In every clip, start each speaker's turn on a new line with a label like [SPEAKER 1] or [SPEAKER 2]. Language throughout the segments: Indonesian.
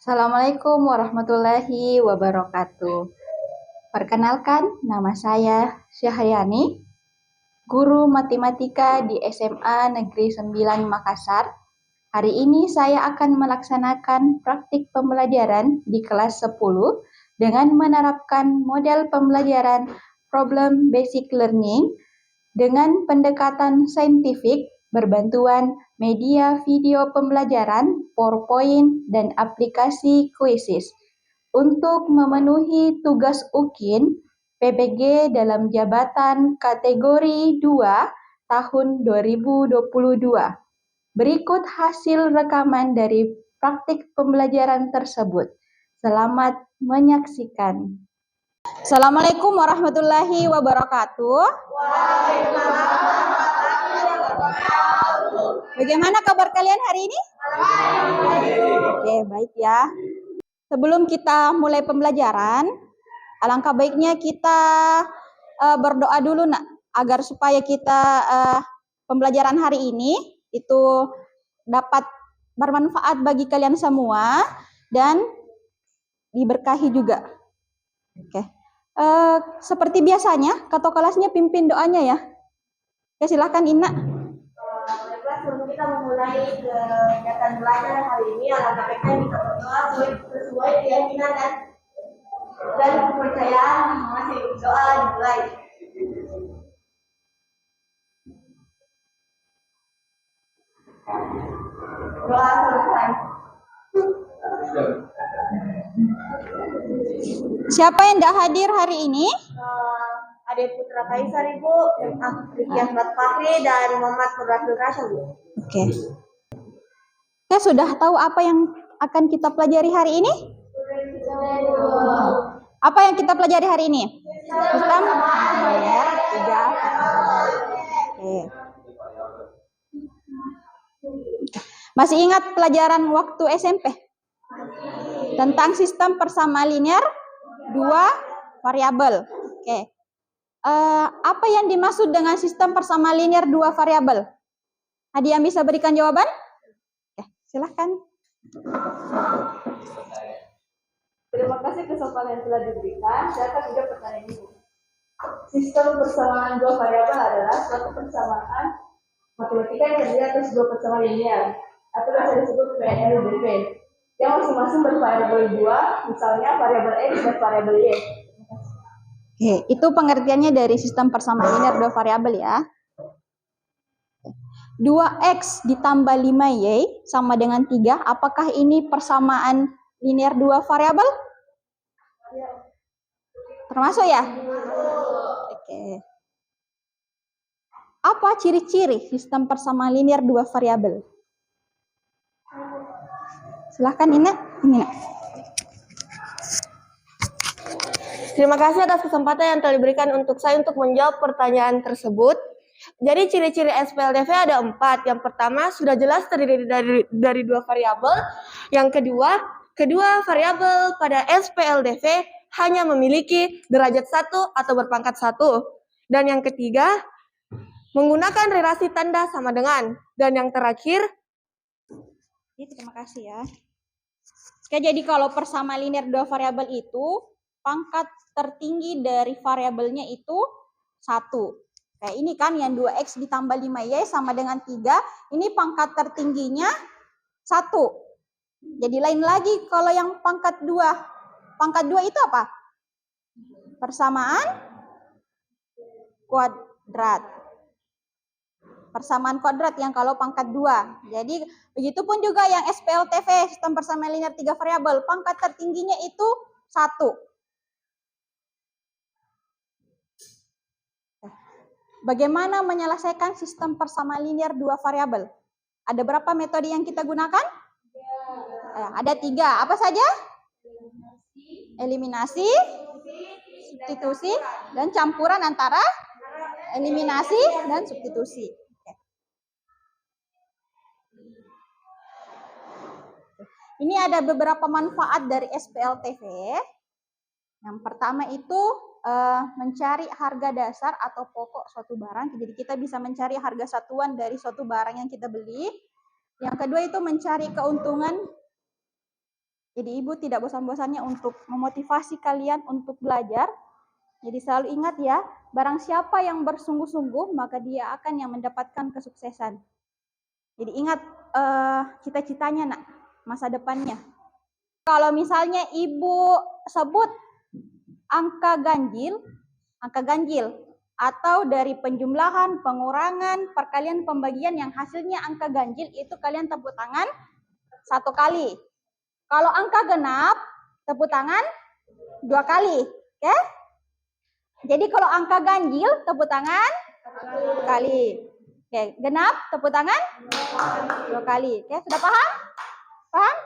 [SPEAKER 1] Assalamualaikum warahmatullahi wabarakatuh. Perkenalkan, nama saya Syahyani, guru matematika di SMA Negeri 9 Makassar. Hari ini saya akan melaksanakan praktik pembelajaran di kelas 10 dengan menerapkan model pembelajaran Problem Basic Learning dengan pendekatan saintifik berbantuan media video pembelajaran, PowerPoint, dan aplikasi Quizzes. Untuk memenuhi tugas UKIN, PPG dalam jabatan kategori 2 tahun 2022. Berikut hasil rekaman dari praktik pembelajaran tersebut. Selamat menyaksikan. Assalamualaikum warahmatullahi wabarakatuh. Bagaimana kabar kalian hari ini? Oke, baik ya. Sebelum kita mulai pembelajaran, alangkah baiknya kita berdoa dulu nak, agar supaya kita pembelajaran hari ini itu dapat bermanfaat bagi kalian semua dan diberkahi juga. Oke. Seperti biasanya, ketua kelasnya pimpin doanya ya. Ya, silakan Ina.
[SPEAKER 2] Baiklah, sebelum kita memulai kegiatan belajar hari ini, alangkah baiknya kita berdoa sesuai keyakinan dan kepercayaan masing-masing. Doa dimulai. Doa selesai.
[SPEAKER 1] Siapa yang tidak hadir hari ini?
[SPEAKER 2] Ade Putra Kaisar Ibu, Riki Ahmad Fahri, dan Muhammad Murrafil Rasul.
[SPEAKER 1] Oke. Kita sudah tahu apa yang akan kita pelajari hari ini? Apa yang kita pelajari hari ini? Sistem linear 3. Oke. Masih ingat pelajaran waktu SMP? Tentang sistem persamaan linear 2 variabel. Oke. Apa yang dimaksud dengan sistem persamaan linear 2 variabel? Ada yang bisa berikan jawaban? Oke, silahkan.
[SPEAKER 2] Terima kasih kesempatan yang telah diberikan. Saya akan menjawab pertanyaan ini. Sistem persamaan dua variabel adalah suatu persamaan matematika yang terdiri atas dua persamaan linear atau biasa disebut PLDV yang masing-masing bervariabel dua, misalnya variabel X dan variabel Y.
[SPEAKER 1] Oke, itu pengertiannya dari sistem persamaan linear 2 variabel ya. 2x ditambah 5y sama dengan 3. Apakah ini persamaan linear 2 variabel? Termasuk ya? Oke. Apa ciri-ciri sistem persamaan linear 2 variabel? Silahkan Ina.
[SPEAKER 2] Terima kasih atas kesempatan yang telah diberikan untuk saya untuk menjawab pertanyaan tersebut. Jadi ciri-ciri SPLDV ada 4. Yang pertama sudah jelas terdiri dari 2 variabel. Yang kedua variabel pada SPLDV hanya memiliki derajat 1 atau berpangkat 1. Dan yang ketiga menggunakan relasi tanda sama dengan. Dan yang terakhir,
[SPEAKER 1] terima kasih ya. Oke, jadi kalau persamaan linear 2 variabel itu pangkat tertinggi dari variabelnya itu 1. Kayak ini kan yang 2x ditambah 5y sama dengan 3. Ini pangkat tertingginya 1. Jadi lain lagi kalau yang pangkat 2. Pangkat 2 itu apa? Persamaan kuadrat. Persamaan kuadrat yang kalau pangkat 2. Jadi begitupun juga yang SPLTV, sistem persamaan linear 3 variabel, pangkat tertingginya itu 1. Bagaimana menyelesaikan sistem persamaan linear 2 variabel? Ada berapa metode yang kita gunakan? Ada 3. Apa saja? Eliminasi, substitusi, dan campuran antara eliminasi dan substitusi. Ini ada beberapa manfaat dari SPLTV. Yang pertama itu mencari harga dasar atau pokok suatu barang. Jadi kita bisa mencari harga satuan dari suatu barang yang kita beli. Yang kedua itu mencari keuntungan Jadi ibu tidak bosan-bosannya untuk memotivasi kalian untuk belajar. Jadi selalu ingat ya, barang siapa yang bersungguh-sungguh, maka dia akan yang mendapatkan kesuksesan. Jadi ingat cita-citanya nak, masa depannya. Kalau misalnya ibu sebut angka ganjil atau dari penjumlahan, pengurangan, perkalian, pembagian yang hasilnya angka ganjil, itu kalian tepuk tangan 1 kali. Kalau angka genap, tepuk tangan 2 kali. Oke? Jadi kalau angka ganjil, tepuk tangan 1 kali. Oke, genap, tepuk tangan 2 kali. Oke, sudah paham? Paham?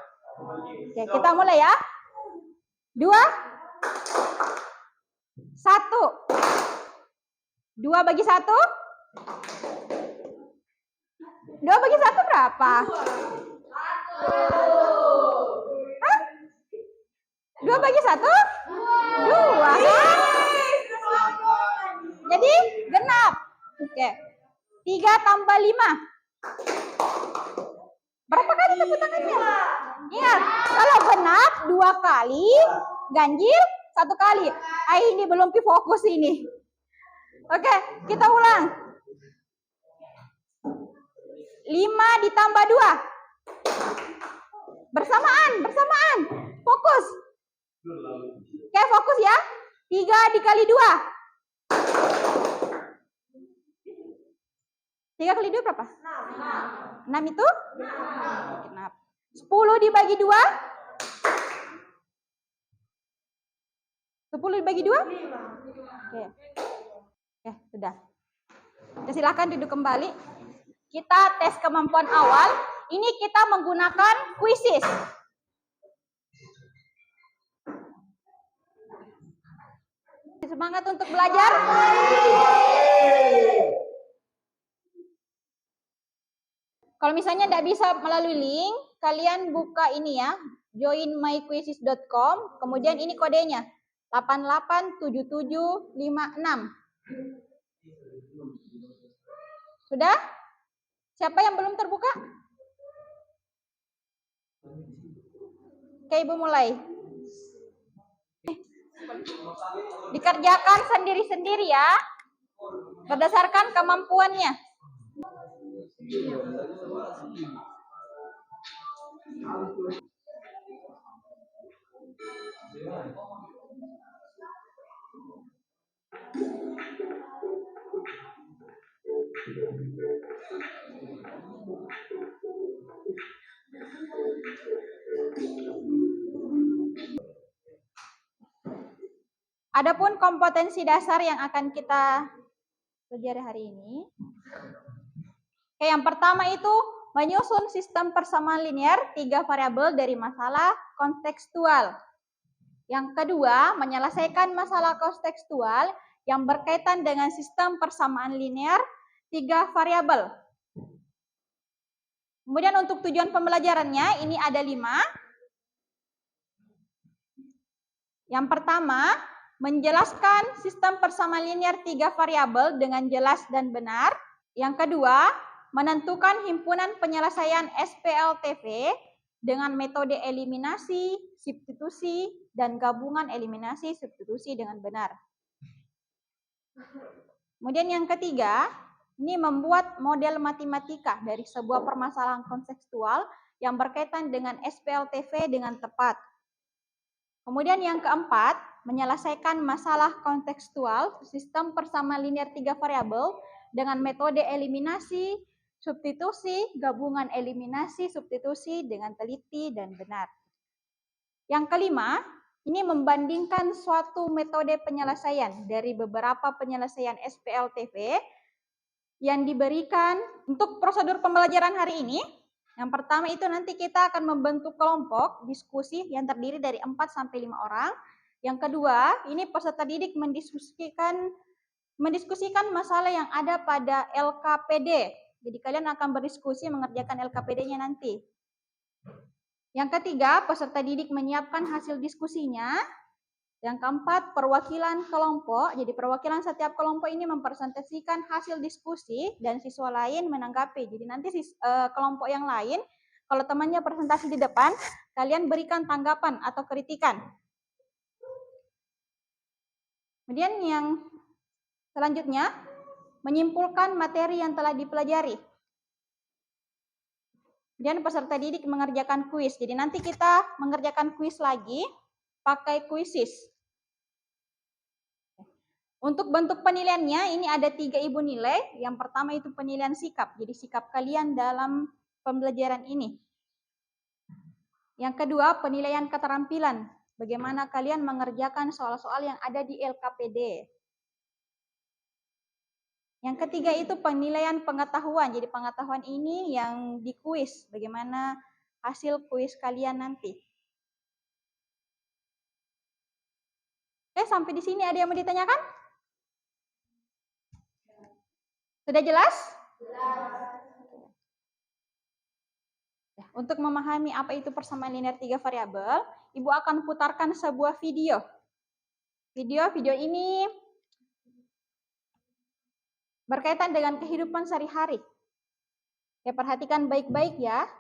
[SPEAKER 1] Oke, kita mulai ya. 2, 1. 2 bagi 1? 2 bagi 1 berapa? 2 bagi 1? 2. Jadi genap. Oke. 3 tambah 5. Berapa kali tepuk tangannya? Ingat, kalau genap 2 kali, ganjil 1 kali. Ini belum fokus ini. Oke, kita ulang. 5 ditambah 2. Bersamaan. Fokus. Oke, fokus ya. 3 dikali 2. 3 kali 2 berapa? 6 itu? Genap. 10 dibagi 2? 10 dibagi 2? Oke. Oke, sudah. Ya, silakan duduk kembali. Kita tes kemampuan awal. Ini kita menggunakan kuisis. Semangat untuk belajar. Kalau misalnya tidak bisa melalui link, kalian buka ini ya, joinmyquizzes.com, kemudian ini kodenya 887756. Sudah? Siapa yang belum terbuka? Oke, ibu mulai. Dikerjakan sendiri-sendiri ya, berdasarkan kemampuannya. Adapun kompetensi dasar yang akan kita pelajari hari ini. Oke, yang pertama itu menyusun sistem persamaan linear 3 variabel dari masalah kontekstual. Yang kedua, menyelesaikan masalah kontekstual yang berkaitan dengan sistem persamaan linear 3 variabel. Kemudian untuk tujuan pembelajarannya ini ada 5. Yang pertama, menjelaskan sistem persamaan linear 3 variabel dengan jelas dan benar. Yang kedua, menentukan himpunan penyelesaian SPLTV dengan metode eliminasi, substitusi, dan gabungan eliminasi, substitusi dengan benar. Kemudian yang ketiga, ini membuat model matematika dari sebuah permasalahan kontekstual yang berkaitan dengan SPLTV dengan tepat. Kemudian yang keempat, menyelesaikan masalah kontekstual sistem persamaan linear 3 variabel dengan metode eliminasi, substitusi, gabungan eliminasi, substitusi dengan teliti dan benar. Yang kelima, ini membandingkan suatu metode penyelesaian dari beberapa penyelesaian SPLTV yang diberikan untuk prosedur pembelajaran hari ini. Yang pertama itu nanti kita akan membentuk kelompok diskusi yang terdiri dari 4-5 orang. Yang kedua, ini peserta didik mendiskusikan masalah yang ada pada LKPD. Jadi kalian akan berdiskusi mengerjakan LKPD-nya nanti. Yang ketiga, peserta didik menyiapkan hasil diskusinya. Yang keempat, perwakilan kelompok. Jadi perwakilan setiap kelompok ini mempresentasikan hasil diskusi dan siswa lain menanggapi. Jadi nanti kelompok yang lain Kalau temannya presentasi di depan, kalian berikan tanggapan atau kritikan. Kemudian yang selanjutnya, menyimpulkan materi yang telah dipelajari. Kemudian peserta didik mengerjakan kuis. Jadi nanti kita mengerjakan kuis lagi pakai Quizizz. Untuk bentuk penilaiannya, ini ada 3 ibu nilai. Yang pertama itu penilaian sikap. Jadi sikap kalian dalam pembelajaran ini. Yang kedua, penilaian keterampilan. Bagaimana kalian mengerjakan soal-soal yang ada di LKPD. Yang ketiga itu penilaian pengetahuan. Jadi pengetahuan ini yang di kuis. Bagaimana hasil kuis kalian nanti. Oke, sampai di sini ada yang mau ditanyakan? Sudah jelas? Untuk memahami apa itu persamaan linear 3 variabel, Ibu akan putarkan sebuah video. Video ini berkaitan dengan kehidupan sehari-hari. Ya, perhatikan baik-baik ya.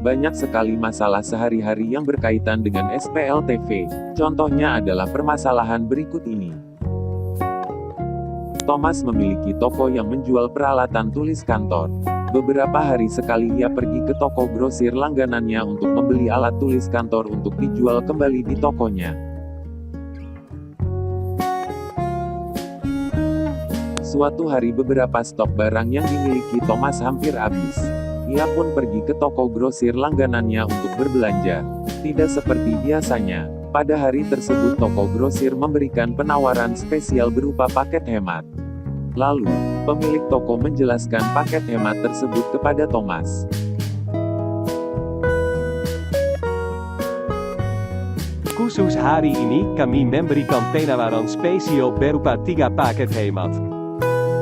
[SPEAKER 3] Banyak sekali masalah sehari-hari yang berkaitan dengan SPLTV. Contohnya adalah permasalahan berikut ini. Thomas memiliki toko yang menjual peralatan tulis kantor. Beberapa hari sekali ia pergi ke toko grosir langganannya untuk membeli alat tulis kantor untuk dijual kembali di tokonya. Suatu hari beberapa stok barang yang dimiliki Thomas hampir habis. Ia pun pergi ke toko grosir langganannya untuk berbelanja. Tidak seperti biasanya, pada hari tersebut toko grosir memberikan penawaran spesial berupa paket hemat. Lalu, pemilik toko menjelaskan paket hemat tersebut kepada Thomas.
[SPEAKER 4] Khusus hari ini kami memberikan penawaran spesial berupa 3 paket hemat.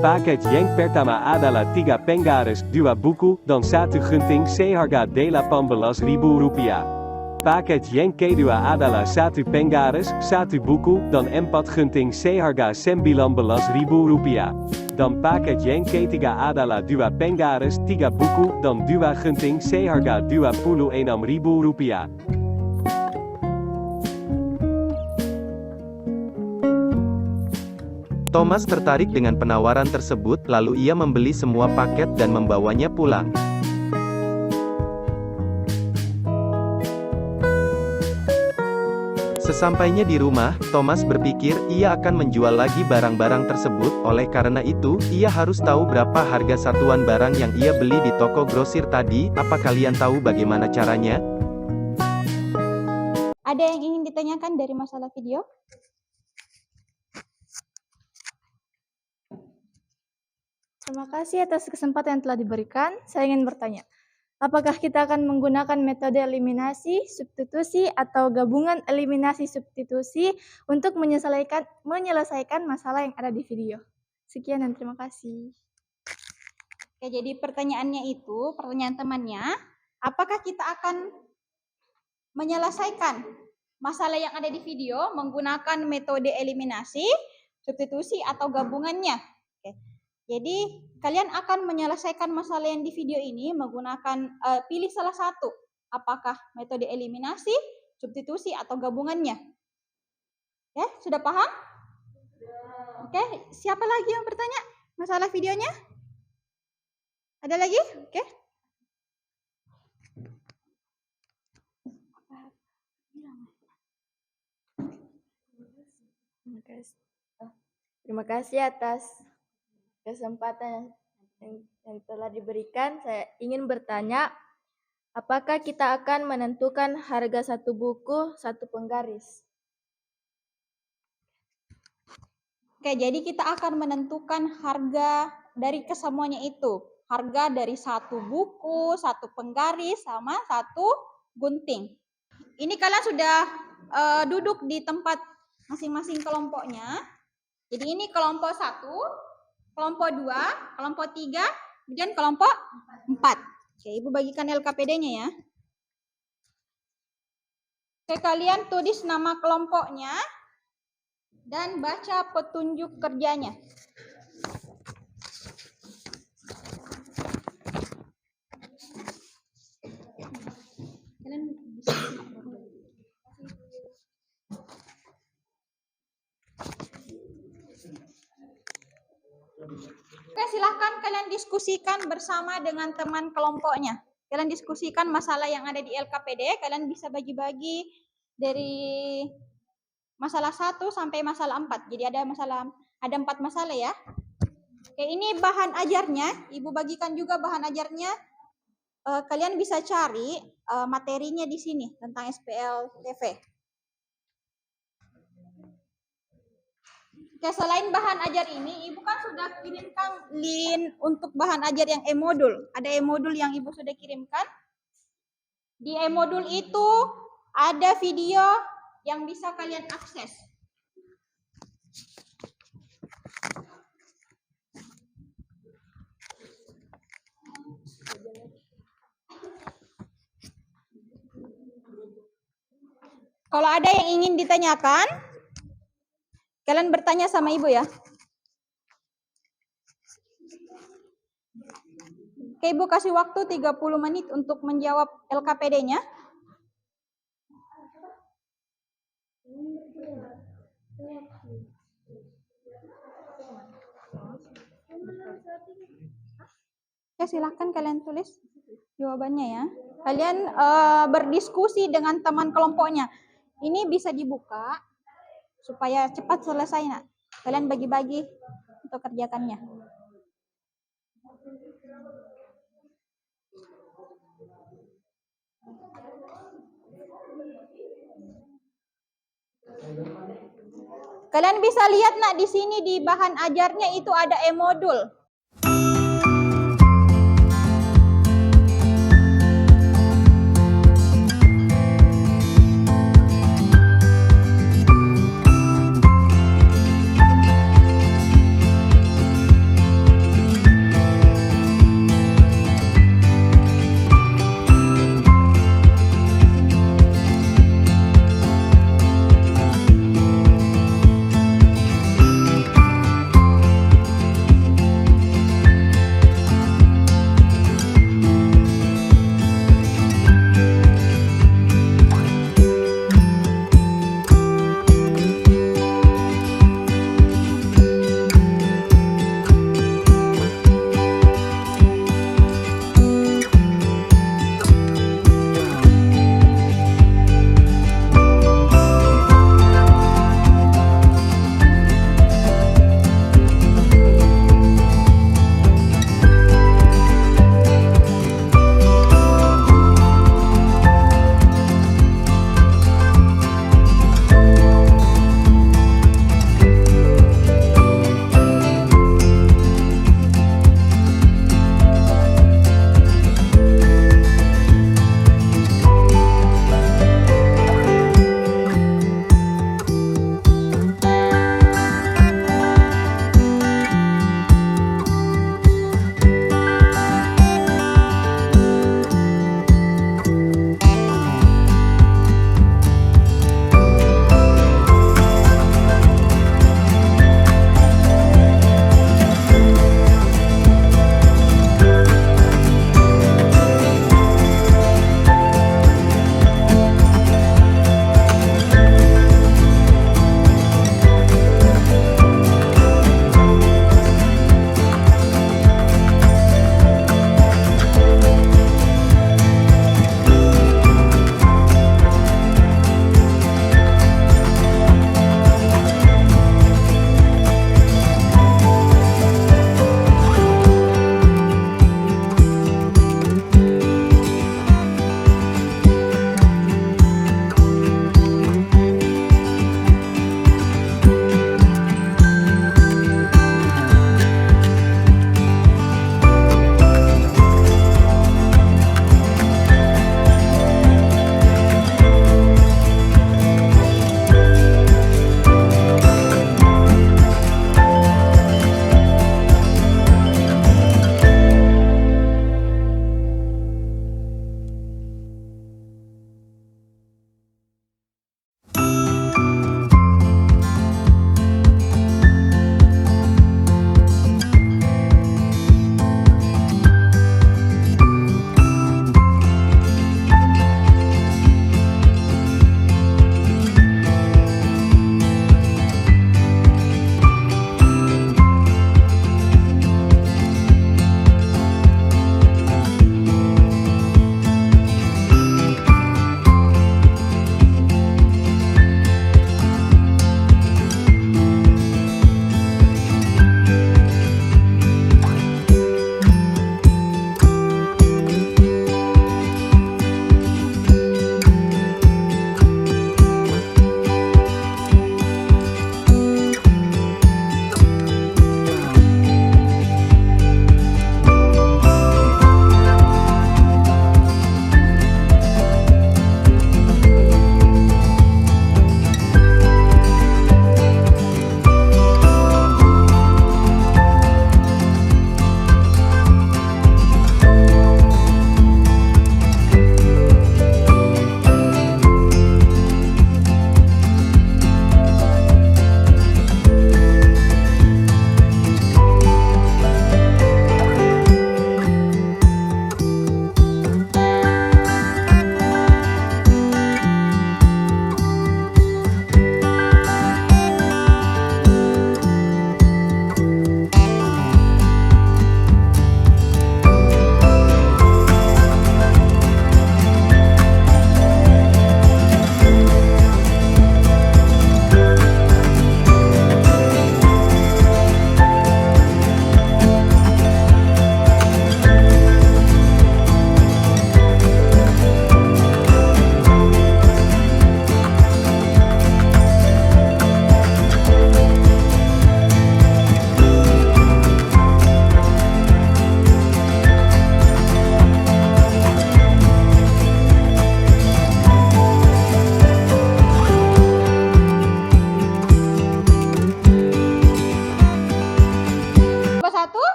[SPEAKER 4] Paket yang pertama adalah 3 penggaris, 2 buku, dan 1 gunting seharga Rp18.000. Paket yang kedua adalah 1 penggaris, 1 buku, dan 4 gunting seharga Rp19.000. Dan paket yang ketiga adalah 2 penggaris, 3 buku, dan 2 gunting seharga Rp26.000.
[SPEAKER 5] Thomas tertarik dengan penawaran tersebut, lalu ia membeli semua paket dan membawanya pulang. Sesampainya di rumah, Thomas berpikir ia akan menjual lagi barang-barang tersebut. Oleh karena itu, ia harus tahu berapa harga satuan barang yang ia beli di toko grosir tadi. Apa kalian tahu bagaimana caranya?
[SPEAKER 1] Ada yang ingin ditanyakan dari masalah video?
[SPEAKER 2] Terima kasih atas kesempatan yang telah diberikan. Saya ingin bertanya, apakah kita akan menggunakan metode eliminasi, substitusi, atau gabungan eliminasi substitusi untuk menyelesaikan masalah yang ada di video? Sekian dan terima kasih.
[SPEAKER 1] Oke, jadi pertanyaan temannya, apakah kita akan menyelesaikan masalah yang ada di video menggunakan metode eliminasi, substitusi, atau gabungannya? Oke. Jadi kalian akan menyelesaikan masalah yang di video ini menggunakan pilih salah satu. Apakah metode eliminasi, substitusi, atau gabungannya? Ya, sudah paham? Oke, siapa lagi yang bertanya masalah videonya? Ada lagi? Oke.
[SPEAKER 2] Terima kasih atas kesempatan yang telah diberikan. Saya ingin bertanya, apakah kita akan menentukan harga satu buku, satu penggaris?
[SPEAKER 1] Oke, jadi kita akan menentukan harga dari kesemuanya itu. Harga dari satu buku, satu penggaris, sama satu gunting. Ini kalian sudah duduk di tempat masing-masing kelompoknya. Jadi ini kelompok 1, kelompok 2, kelompok 3, kemudian kelompok 4. Oke, Ibu bagikan LKPD-nya ya. Oke, kalian tulis nama kelompoknya dan baca petunjuk kerjanya. Oke, silahkan kalian diskusikan bersama dengan teman kelompoknya. Kalian diskusikan masalah yang ada di LKPD, kalian bisa bagi-bagi dari masalah 1 sampai masalah 4. Jadi ada 4 masalah ya. Oke, ini bahan ajarnya, Ibu bagikan juga bahan ajarnya. Kalian bisa cari materinya di sini tentang SPLTV. Oke, selain bahan ajar ini, Ibu kan sudah kirimkan link untuk bahan ajar yang e-modul. Ada e-modul yang Ibu sudah kirimkan. Di e-modul itu ada video yang bisa kalian akses. Kalau ada yang ingin ditanyakan, kalian bertanya sama Ibu ya. Oke, Ibu kasih waktu 30 menit untuk menjawab LKPD-nya. Oke, silahkan kalian tulis jawabannya ya. Kalian berdiskusi dengan teman kelompoknya. Ini bisa dibuka supaya cepat selesai. Nak. Kalian bagi-bagi untuk kerjakannya. Kalian bisa lihat nak di sini di bahan ajarnya itu ada e-modul.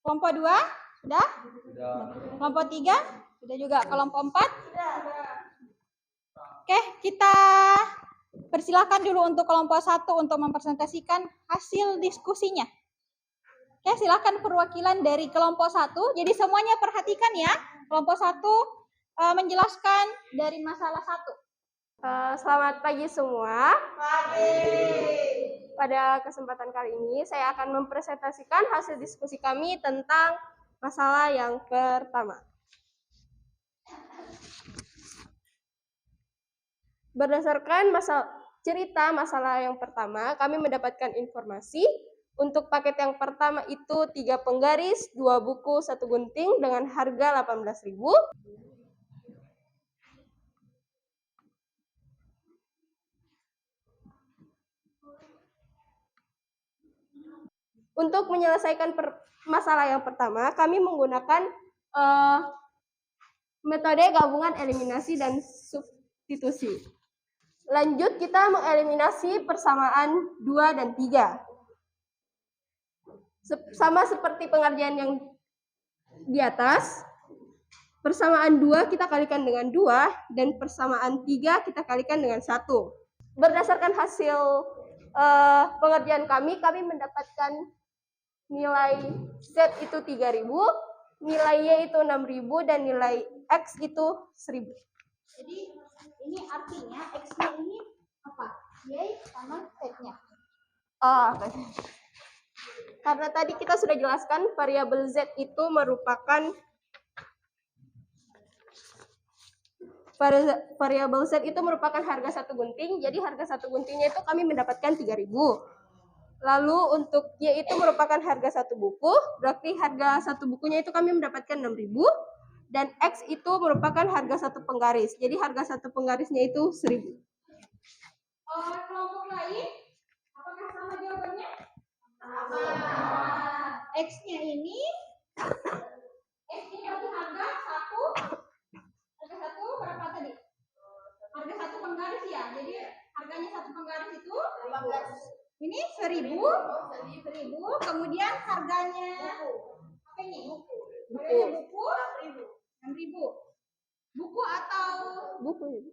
[SPEAKER 1] Kelompok 2 sudah? Kelompok 3 sudah juga. Kelompok 4? Oke, kita persilakan dulu untuk kelompok 1 untuk mempresentasikan hasil diskusinya. Oke, silakan perwakilan dari kelompok 1. Jadi semuanya perhatikan ya. Kelompok 1 menjelaskan dari masalah 1.
[SPEAKER 2] Selamat pagi semua. Pada kesempatan kali ini saya akan mempresentasikan hasil diskusi kami tentang masalah yang pertama. Berdasarkan cerita masalah yang pertama, kami mendapatkan informasi untuk paket yang pertama itu 3 penggaris, 2 buku, 1 gunting dengan harga 18.000. Untuk menyelesaikan masalah yang pertama, kami menggunakan metode gabungan eliminasi dan substitusi. Lanjut, kita mengeliminasi persamaan 2 dan 3. Sama seperti pengerjaan yang di atas, persamaan 2 kita kalikan dengan 2, dan persamaan 3 kita kalikan dengan 1. Berdasarkan hasil pengerjaan kami mendapatkan nilai Z itu 3.000, nilai Y itu 6.000, dan nilai X itu 1.000.
[SPEAKER 1] Jadi ini artinya X-nya ini apa? Y sama Z-nya.
[SPEAKER 2] Karena tadi kita sudah jelaskan variabel Z itu merupakan variabel Z itu merupakan harga 1 gunting. Jadi harga 1 guntingnya itu kami mendapatkan 3.000. Lalu untuk Y itu merupakan harga 1 buku, berarti harga 1 bukunya itu kami mendapatkan 6.000. Dan X itu merupakan harga 1 penggaris. Jadi harga 1 penggarisnya itu 1.000.
[SPEAKER 1] Kelompok lain, apakah sama jawabannya? Sama. X-nya ini berarti harga 1 berapa tadi? Harga 1 penggaris ya. Jadi harganya 1 penggaris itu 15. Ini 1.000, kemudian harganya apa ini? Harganya buku 6.000. Buku atau
[SPEAKER 2] Buku.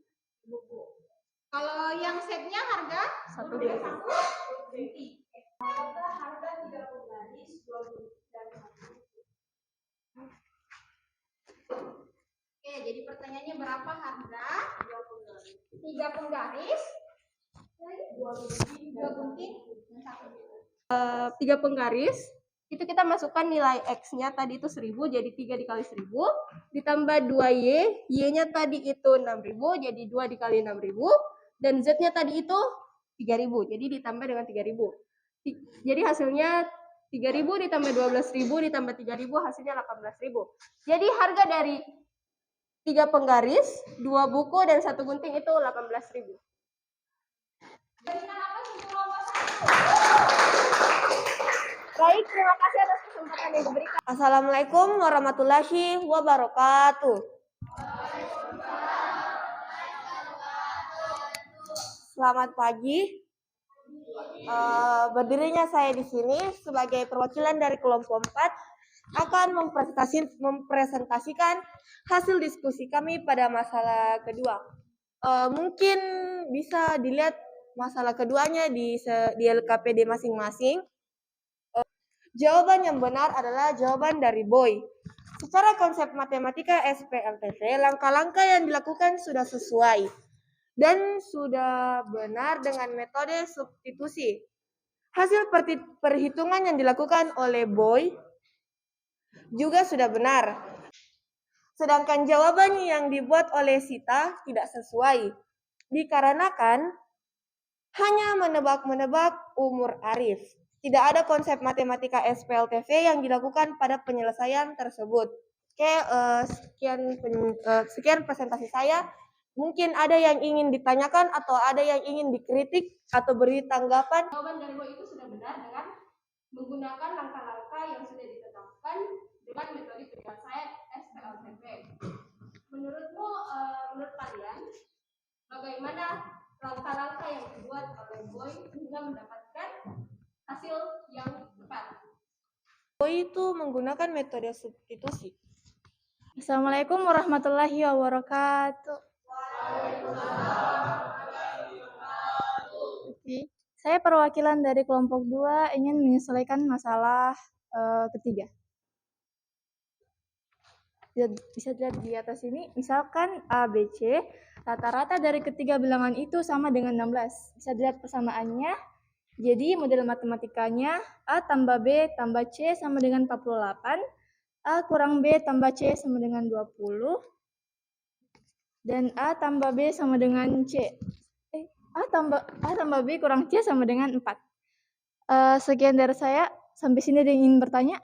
[SPEAKER 1] kalau yang setnya harga
[SPEAKER 2] 1.000.
[SPEAKER 1] Harga 3 penggaris, 2 buku dan 1 buku. Oke, jadi pertanyaannya berapa harga? 3 penggaris. 2 gunting dan 1 buku.
[SPEAKER 2] 3 penggaris itu kita masukkan nilai X-nya tadi itu 1.000, jadi 3 dikali 1.000, ditambah 2Y, Y-nya tadi itu 6.000, jadi 2 dikali 6.000, dan Z-nya tadi itu 3.000, jadi ditambah dengan 3.000. Jadi hasilnya 3.000 ditambah 12.000 ditambah 3.000, hasilnya 18.000. Jadi harga dari 3 penggaris, 2 buku, dan 1 gunting itu 18.000. Baik, terima kasih atas kesempatan yang diberikan. Assalamualaikum warahmatullahi wabarakatuh. Selamat pagi. Berdirinya saya di sini sebagai perwakilan dari kelompok 4 akan mempresentasikan hasil diskusi kami pada masalah kedua. Mungkin bisa dilihat masalah keduanya di LKPD masing-masing. Jawaban yang benar adalah jawaban dari Boy. Secara konsep matematika SPLTV, langkah-langkah yang dilakukan sudah sesuai dan sudah benar dengan metode substitusi. Hasil perhitungan yang dilakukan oleh Boy juga sudah benar. Sedangkan jawaban yang dibuat oleh Sita tidak sesuai, dikarenakan hanya menebak-menebak umur Arif. Tidak ada konsep matematika SPLTV yang dilakukan pada penyelesaian tersebut. Oke, sekian presentasi saya. Mungkin ada yang ingin ditanyakan atau ada yang ingin dikritik atau beri tanggapan. Jawaban dari Boy itu sudah benar dengan menggunakan langkah-langkah yang sudah ditetapkan dengan metode penyelesaian SPLTV. Menurut kalian, bagaimana langkah-langkah yang dibuat oleh Boy hingga mendapatkan hasil yang tepat? itu menggunakan metode substitusi.
[SPEAKER 6] Assalamualaikum warahmatullahi wabarakatuh. Oke, saya perwakilan dari kelompok 2 ingin menyelesaikan masalah ketiga. Bisa dilihat di atas ini, misalkan A, B, C, rata-rata dari ketiga bilangan itu sama dengan 16. Bisa dilihat persamaannya. Jadi model matematikanya A tambah B tambah C sama dengan 48. A kurang B tambah C sama dengan 20. Dan A tambah B sama dengan C. A tambah B kurang C sama dengan 4. Sekian dari saya. Sampai sini ada yang ingin bertanya?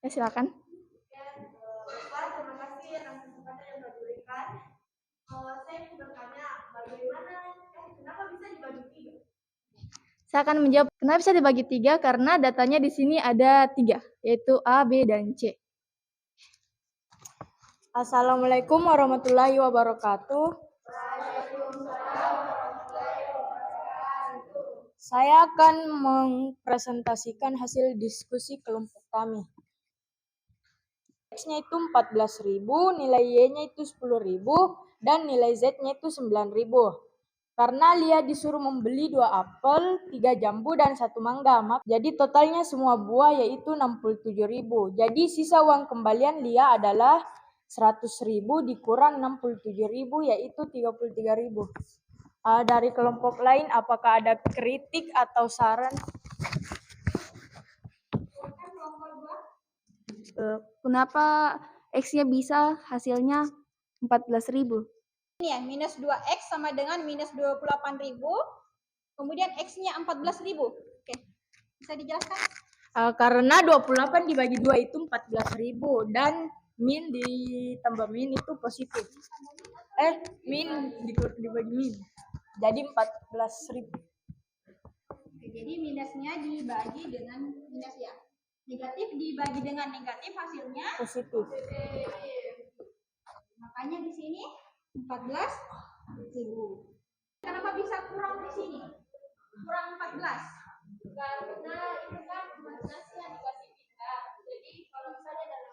[SPEAKER 6] Ya, silakan.
[SPEAKER 2] Terima kasih atas kesempatan yang telah diberikan. Saya ingin bertanya, kenapa bisa dibagi 3?
[SPEAKER 6] Saya akan menjawab kenapa bisa dibagi 3 karena datanya di sini ada 3, yaitu A, B, dan C.
[SPEAKER 7] Assalamualaikum warahmatullahi wabarakatuh. Saya akan mempresentasikan hasil diskusi kelompok kami. X-nya itu 14.000, nilai Y-nya itu 10.000, dan nilai Z-nya itu 9.000. Karena Lia disuruh membeli 2 apel, 3 jambu, dan 1 mangga. Jadi totalnya semua buah yaitu 67.000. Jadi sisa uang kembalian Lia adalah 100.000 dikurang 67.000 yaitu 33.000. Dari kelompok lain apakah ada kritik atau saran?
[SPEAKER 6] Kenapa X-nya bisa hasilnya 14.000?
[SPEAKER 1] Ini ya, minus 2X sama dengan minus 28.000. Kemudian X-nya 14.000. Oke, bisa dijelaskan?
[SPEAKER 7] Karena 28 dibagi 2 itu 14.000 dan min ditambah min itu positif. Min dibagi min. Jadi 14.000.
[SPEAKER 1] Oke, jadi minusnya dibagi dengan minus ya. Negatif dibagi dengan negatif hasilnya
[SPEAKER 7] Positif.
[SPEAKER 1] Makanya di sini 14.000. Kenapa bisa kurang di sini? Kurang 14.
[SPEAKER 6] Karena itu kan 14-nya dikasih pindah. Jadi kalau misalnya dalam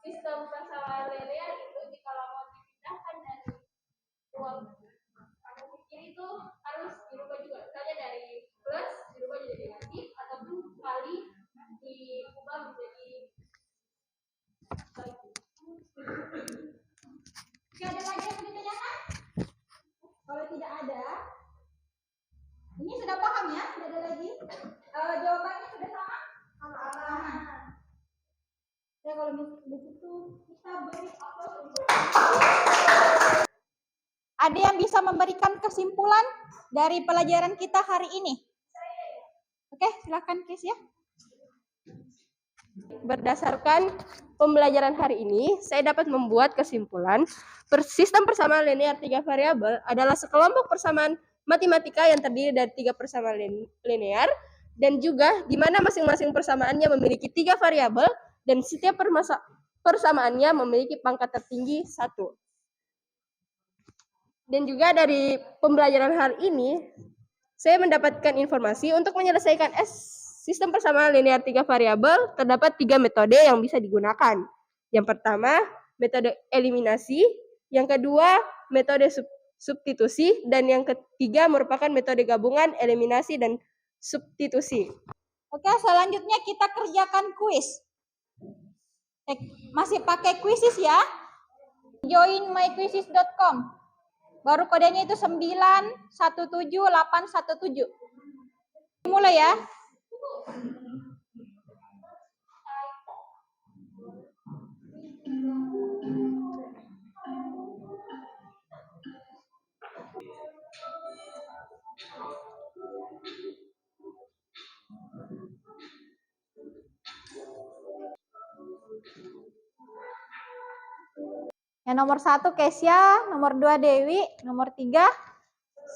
[SPEAKER 6] sistem persamaan linear itu kalau mau dipindahkan dari ruang kamu pikir itu harus dirubah juga. Misalnya dari plus dirubah jadi negatif ataupun kali diubah menjadi
[SPEAKER 1] Oke, ada lagi yang ditanyakan? Kalau tidak ada, ini sudah paham ya? Tidak ada lagi? Jawabannya sudah sama? Sama. Ya, kalau begitu kita beri aplaus. Ada yang bisa memberikan kesimpulan dari pelajaran kita hari ini? Oke, silakan Kis ya.
[SPEAKER 2] Berdasarkan pembelajaran hari ini, saya dapat membuat kesimpulan sistem persamaan linear 3 variabel adalah sekelompok persamaan matematika yang terdiri dari 3 persamaan linear dan juga di mana masing-masing persamaannya memiliki 3 variabel dan setiap persamaannya memiliki pangkat tertinggi 1. Dan juga dari pembelajaran hari ini, saya mendapatkan informasi untuk menyelesaikan sistem persamaan linear 3 variabel, terdapat 3 metode yang bisa digunakan. Yang pertama, metode eliminasi, yang kedua, metode substitusi, dan yang ketiga merupakan metode gabungan eliminasi dan substitusi.
[SPEAKER 1] Oke, selanjutnya kita kerjakan kuis. Masih pakai kuisis ya? Join myquizzes.com. Baru kodenya itu 917817. Mulai ya. Yang nomor 1 Kesya, nomor 2 Dewi, nomor 3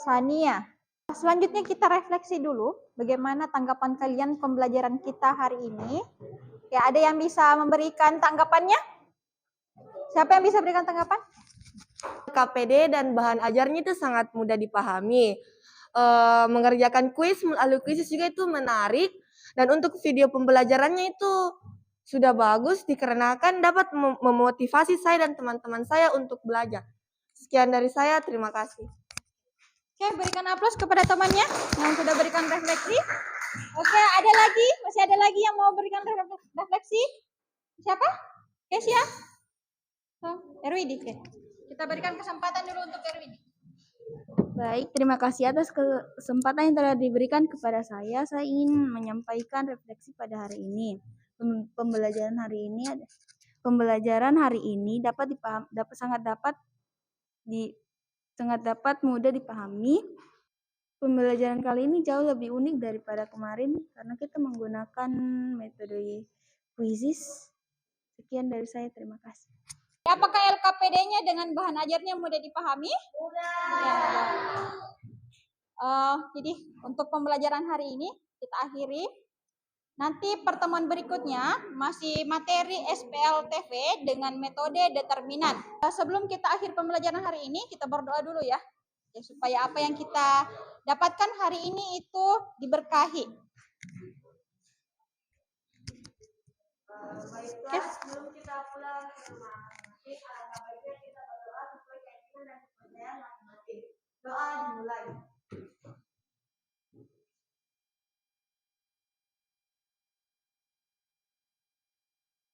[SPEAKER 1] Sania. Selanjutnya kita refleksi dulu bagaimana tanggapan kalian pembelajaran kita hari ini. Ya, ada yang bisa memberikan tanggapannya? Siapa yang bisa berikan tanggapan?
[SPEAKER 2] KPD dan bahan ajarnya itu sangat mudah dipahami. mengerjakan kuis melalui kuis juga itu menarik. Dan untuk video pembelajarannya itu sudah bagus dikarenakan dapat memotivasi saya dan teman-teman saya untuk belajar. Sekian dari saya, terima kasih.
[SPEAKER 1] Oke, berikan aplaus kepada temannya yang sudah berikan refleksi. Oke, ada lagi? Masih ada lagi yang mau berikan refleksi? Siapa? Kesia? Erwidi. Kita berikan kesempatan dulu untuk Erwidi.
[SPEAKER 6] Baik, terima kasih atas kesempatan yang telah diberikan kepada saya. Saya ingin menyampaikan refleksi pada hari ini. Pembelajaran hari ini sangat dapat mudah dipahami. Pembelajaran kali ini jauh lebih unik daripada kemarin karena kita menggunakan metode quizzes. Sekian dari saya, terima kasih.
[SPEAKER 1] Apakah LKPD-nya dengan bahan ajarnya mudah dipahami? Jadi untuk pembelajaran hari ini kita akhiri. Nanti pertemuan berikutnya masih materi SPLTV dengan metode determinan. Sebelum kita akhir pembelajaran hari ini, kita berdoa dulu ya supaya apa yang kita dapatkan hari ini itu diberkahi.
[SPEAKER 2] Baiklah, sebelum kita pulang ke rumah, nanti alangkah baiknya kita berdoa sesuai keinginan dan kepercayaan masing-masing. Doa dimulai.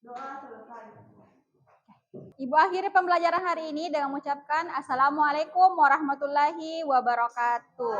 [SPEAKER 2] Doa selesai.
[SPEAKER 1] Ibu akhiri pembelajaran hari ini dengan mengucapkan Assalamualaikum warahmatullahi wabarakatuh.